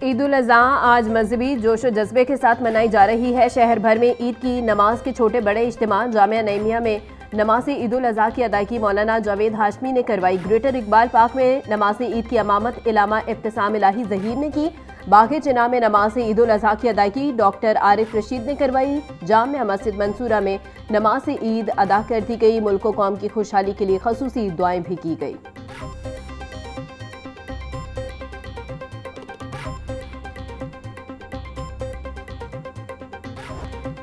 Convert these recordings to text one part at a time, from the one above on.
ईद उल अज़हा आज मजहबी जोश व जज्बे के साथ मनाई जा रही है। शहर भर में ईद की नमाज के छोटे बड़े इज्तिमा जामिया नईमिया में नमाज ईद उल अज़हा की अदायगी मौलाना जावेद हाशमी ने करवाई। ग्रेटर इकबाल पार्क में नमाज ईद की अमामत इलामा इब्तिसाम इलाही ज़हीर ने की। बाग़े चिना में नमाज ईद उल अज़हा की अदायगी डॉक्टर आरिफ रशीद ने करवाई। जामिया मस्जिद मंसूरा में नमाज ईद अदा कर दी गई। मुल्क व कौम की खुशहाली के लिए खसूसी दुआएं भी की गई।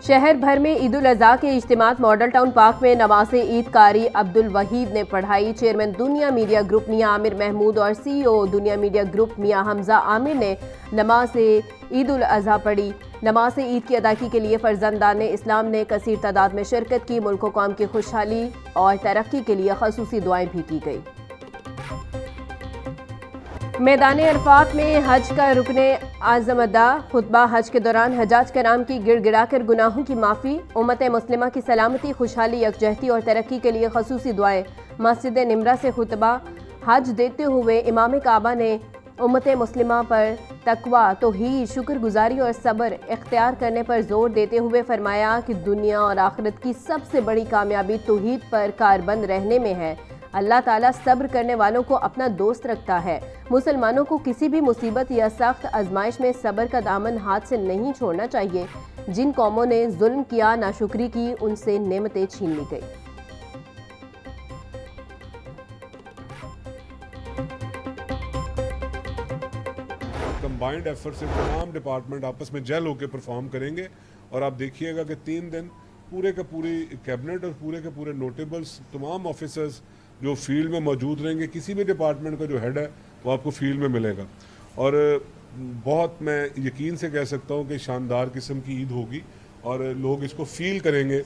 शहर भर में ईद उल अज़हा के इज्तिमात मॉडल टाउन पार्क में नमाज ईद कारी अब्दुल वहीद ने पढ़ाई। चेयरमैन दुनिया मीडिया ग्रुप मियां आमिर महमूद और CEO दुनिया मीडिया ग्रुप मियां हमजा आमिर ने नमाज ईद उल अज़हा पढ़ी। नमाज ईद की अदायगी के लिए फर्जंदान इस्लाम ने कसीर तादाद में शिरकत की। मुल्क व कौम की खुशहाली और तरक्की के लिए खसूसी दुआएं भी की गई। मैदान अरफात में हज का रुकने आज़म अदा। खुतबा हज के दौरान हजाज कराम की गिड़गिड़ा कर गुनाहों की माफ़ी। उम्मत मुस्लिमा की सलामती, खुशहाली, यकजहती और तरक्की के लिए खसूसी दुआएं। मस्जिद निमरा से खुतबा हज देते हुए इमाम काबा ने उम्मत मुस्लिमा पर तकवा, तौहीद, शुक्रगुजारी और सब्र इख्तियार करने पर जोर देते हुए फरमाया कि दुनिया और आखिरत की सबसे बड़ी कामयाबी तौहीद पर कारबंद रहने में है। अल्लाह ताला सब्र करने वालों को अपना दोस्त रखता है। मुसलमानों को किसी भी मुसीबत या सख्त आजमाइश में सब्र का दामन हाथ से नहीं छोड़ना चाहिए। जिन कौमों ने जुल्म किया, नाशुक्री की, उनसे नेमतें छीन ली गई। कंबाइंड एफर्ट से तमाम डिपार्टमेंट आपस में जेल होकर परफॉर्म करेंगे और आप देखिएगा कि 3 दिन पूरे के पूरी कैबिनेट और पूरे के पूरे नोटेबल्स, तमाम ऑफिसर्स जो फील्ड में मौजूद रहेंगे। किसी भी डिपार्टमेंट का जो हेड है वो आपको फील्ड में मिलेगा और बहुत मैं यकीन से कह सकता हूँ कि शानदार किस्म की ईद होगी और लोग इसको फील करेंगे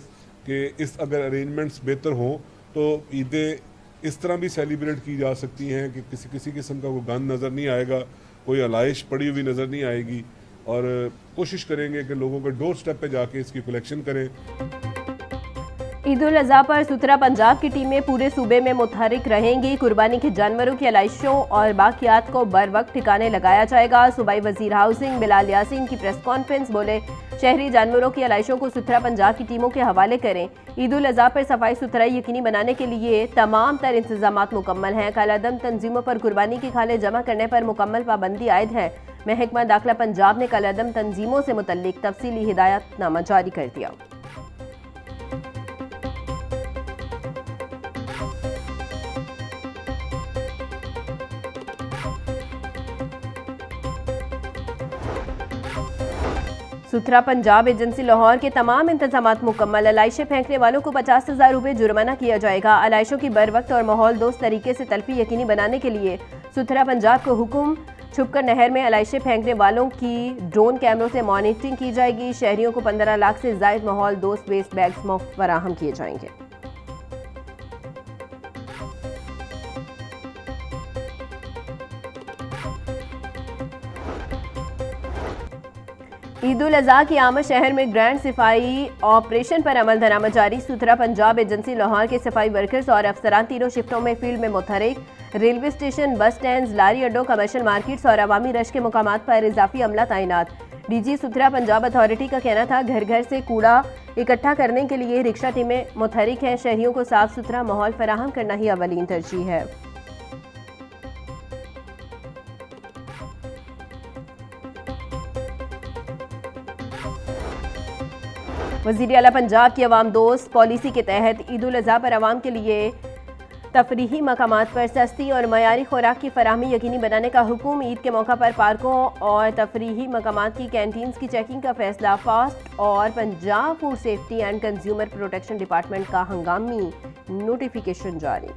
कि इस अगर अरेंजमेंट्स बेहतर हों तो ईदें इस तरह भी सेलिब्रेट की जा सकती हैं कि किसी किस्म का कोई गंद नज़र नहीं आएगा, कोई अलाइश पड़ी हुई नज़र नहीं आएगी और कोशिश करेंगे कि लोगों के डोर स्टेप पे जाके इसकी कलेक्शन करें। ईद उल अज़हा पर सुथरा पंजाब की टीमें पूरे सूबे में मुतहरिक रहेंगी। कुर्बानी के जानवरों की अलाइशों और बाकियात को बर वक्त ठिकाने लगाया जाएगा। सूबाई वजीर हाउसिंग बिलाल यासीन की प्रेस कॉन्फ्रेंस बोले, शहरी जानवरों की अलाइशों को सुथरा पंजाब की टीमों के हवाले करें। ईद उल अज़हा पर सफाई सुथराई यकीनी बनाने के लिए तमाम तर इंतजामात मुकम्मल हैं। कालादम तंजीमों पर कुर्बानी की खालें जमा करने पर मुकम्मल पाबंदी आयद है। महकमा दाखिला पंजाब ने कालादम तंजीमों से मुतल्लिक तफसीली हिदायतनामा जारी कर दिया। सुथरा पंजाब एजेंसी लाहौर के तमाम इंतजामात मुकम्मल। अलाइशें फेंकने वालों को 50,000 रुपये जुर्माना किया जाएगा। अलाइशों की बर वक्त और माहौल दोस्त तरीके से तलफी यकीनी बनाने के लिए सुथरा पंजाब को हुक्म, छुपकर नहर में अलाइशें फेंकने वालों की ड्रोन कैमरों से मॉनिटरिंग की जाएगी। शहरियों को 15 लाख से जायद माहौल दोस्त वेस्ट बैग्स मुफ्त फराहम किए जाएंगे। ईद उल अज़हा की आमद शहर में ग्रैंड सफाई ऑपरेशन पर अमल दरामद जारी। सुथरा पंजाब एजेंसी लाहौर के सफाई वर्कर्स और अफसरान तीनों शिफ्टों में फील्ड में मुतहरिक। रेलवे स्टेशन, बस स्टैंड, लारी अड्डों, कमर्शियल मार्केट्स और अवामी रश के मुकामात पर इजाफी अमला तैनात। DG सुथरा पंजाब अथॉरिटी का कहना था, घर घर से कूड़ा इकट्ठा करने के लिए रिक्शा टीमें मुतहरिक हैं। शहरियों को साफ सुथरा माहौल फराहम करना ही अवलीन तरजीह है। वज़ीर आला पंजाब की अवाम दोस्त पॉलिसी के तहत ईद उल अज़हा पर अवाम के लिए तफरीही मकामात पर सस्ती और मयारी खुराक की फराहमी यकीनी बनाने का हुक्म। ईद के मौका पर पार्कों और तफरीही मकामात की कैंटीन्स की चेकिंग का फैसला। फास्ट और Punjab food safety and consumer protection department का हंगामी नोटिफिकेशन जारी।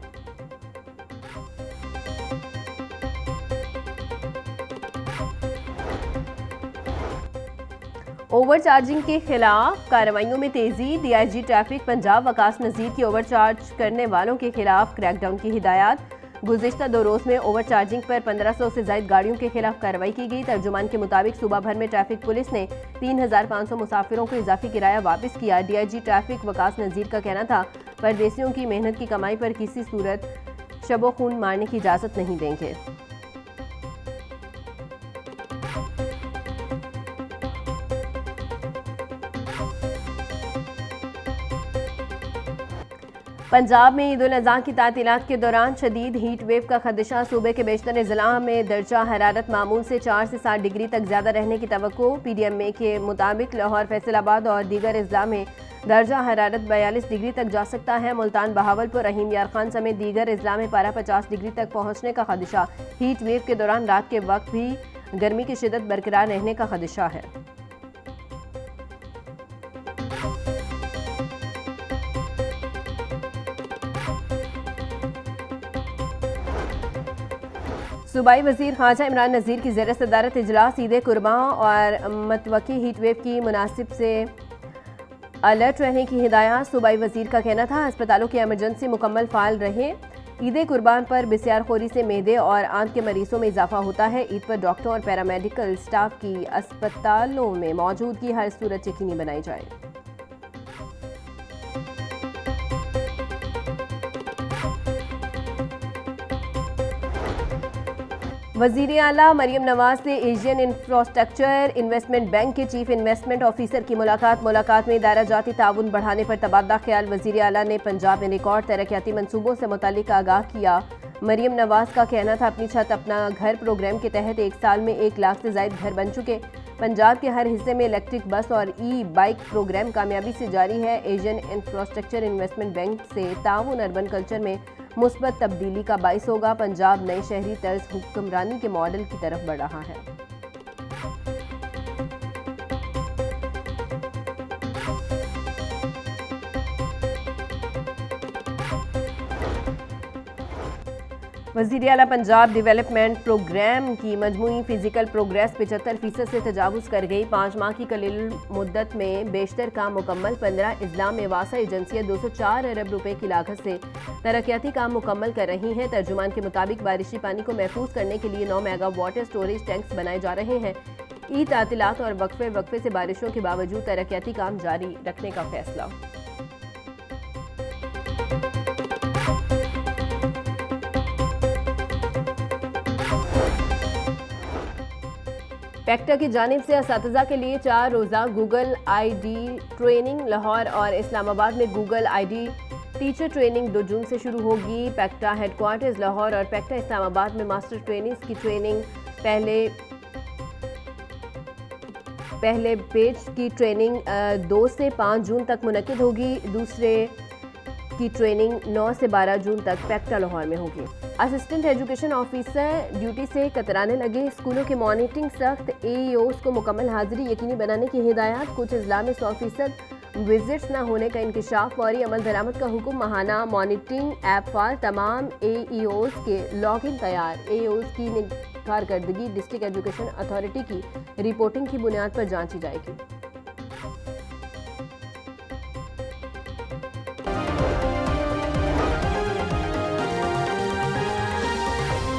ओवर चार्जिंग के खिलाफ कार्रवाइयों में तेजी। DIG ट्रैफिक पंजाब वकास नज़ीर की ओवर चार्ज करने वालों के खिलाफ क्रैकडाउन की हिदायत। गुज़िश्ता 2 रोज़ में ओवर चार्जिंग पर 1500 से ज़ायद गाड़ियों के खिलाफ कार्रवाई की गई। तर्जुमान के मुताबिक सूबा भर में ट्रैफिक पुलिस ने 3500 मुसाफिरों को इजाफी किराया वापस किया। DIG ट्रैफिक वकास नज़ीर का कहना था, परदेसियों की मेहनत की कमाई पर किसी सूरत शबो खून मारने की इजाज़त नहीं देंगे। पंजाब में ईद उल अज़हा की तातीलात के दौरान शदीद हीट वेव का खदशा। सूबे के बेशतर ज़िला में दर्जा हरारत मामूल से 4 से 7 डिग्री तक ज़्यादा रहने की तवक्को। PDMA के मुताबिक लाहौर, फैसलाबाद और दीगर अजला में दर्जा हरारत 42 डिग्री तक जा सकता है। मुल्तान, बहावलपुर, रहीम यार खान समेत दीगर अजला में पारा 50 डिग्री तक पहुँचने का खदशा। हीट वेव के दौरान रात के वक्त भी गर्मी की शिदत बरकरार रहने का खदशा है। सूबाई वजीर ख्वाजा इमरान नज़ीर की ज़ेर सदारत इजलास ईद कुर्बां और मतवकी हीट वेव की मुनासिब से अलर्ट रहने की हिदायत। सूबाई वजीर का कहना था अस्पतालों की एमरजेंसी मुकम्मल फाल रहे। ईद कुर्बान पर बिस्यारखोरी से मेदे और आंत के मरीजों में इजाफा होता है। ईद पर डॉक्टरों और पैरामेडिकल स्टाफ की अस्पतालों में मौजूदगी हर सूरत यकीनी बनाई जाए। वज़ीर आला मरियम नवाज से एशियन इंफ्रास्ट्रक्चर इन्वेस्टमेंट बैंक के चीफ इन्वेस्टमेंट ऑफिसर की मुलाकात में दायरा जाती ताउन बढ़ाने पर तबादला ख्याल। वज़ीर आला ने पंजाब में रिकॉर्ड तरक्याती मंसूबों से मुतालिक आगाह किया। मरियम नवाज का कहना था अपनी छत अपना घर प्रोग्राम के तहत 1 साल में 1 लाख से ज़ायद घर बन चुके। पंजाब के हर हिस्से में इलेक्ट्रिक बस और बाइक प्रोग्राम कामयाबी से जारी है। एशियन इंफ्रास्ट्रक्चर इन्वेस्टमेंट बैंक से ताउन अर्बन कल्चर में मुस्बत तब्दीली का बाइस होगा। पंजाब नए शहरी तर्ज हुक्मरानी के मॉडल की तरफ बढ़ रहा है। वज़ीर आला पंजाब डेवलपमेंट प्रोग्राम की मजमूई फिजिकल प्रोग्रेस 75% से तजावुज़ कर गई। 5 माह की कलील मुद्दत में बेशतर काम मुकम्मल। 15 अजला में वासा एजेंसियाँ 204 अरब रुपए की लागत से तरक्याती काम मुकम्मल कर रही हैं। तर्जुमान के मुताबिक बारिशी पानी को महफूज करने के लिए 9 मेगा वाटर स्टोरेज टैंक्स बनाए जा रहे हैं। ईद तातीलात और वक्फे से बारिशों के बावजूद तरक्याती काम जारी रखने का फैसला। पैक्टा की जानिब से असातिज़ा के लिए 4 रोज़ा गूगल ID ट्रेनिंग लाहौर और इस्लामाबाद में गूगल ID टीचर ट्रेनिंग 2 जून से शुरू होगी। पैक्टा हेडक्वार्टर्स लाहौर और पैक्टा इस्लामाबाद में मास्टर ट्रेनिंग्स की ट्रेनिंग पहले बैच की ट्रेनिंग 2 से 5 जून तक मुनक्किद होगी। दूसरे की ट्रेनिंग 9 से 12 जून तक पैक्टा लाहौर में होगी। असिस्टेंट एजुकेशन ऑफिसर ड्यूटी से कतराने लगे। स्कूलों की मॉनिटरिंग सख्त। AEOs को मुकम्मल हाजिरी यकीनी बनाने की हिदायत। कुछ अजला में 100% विजिट्स न होने का इंकशाफ। फौरी अमल दरामद का हुक्म। माहाना मॉनिटरिंग ऐप फाल। तमाम AEOs के लॉगिन तैयार। AEOs की कारकर्दगी डिस्ट्रिक्ट एजुकेशन अथॉरिटी की रिपोर्टिंग की बुनियाद पर जांची जाएगी।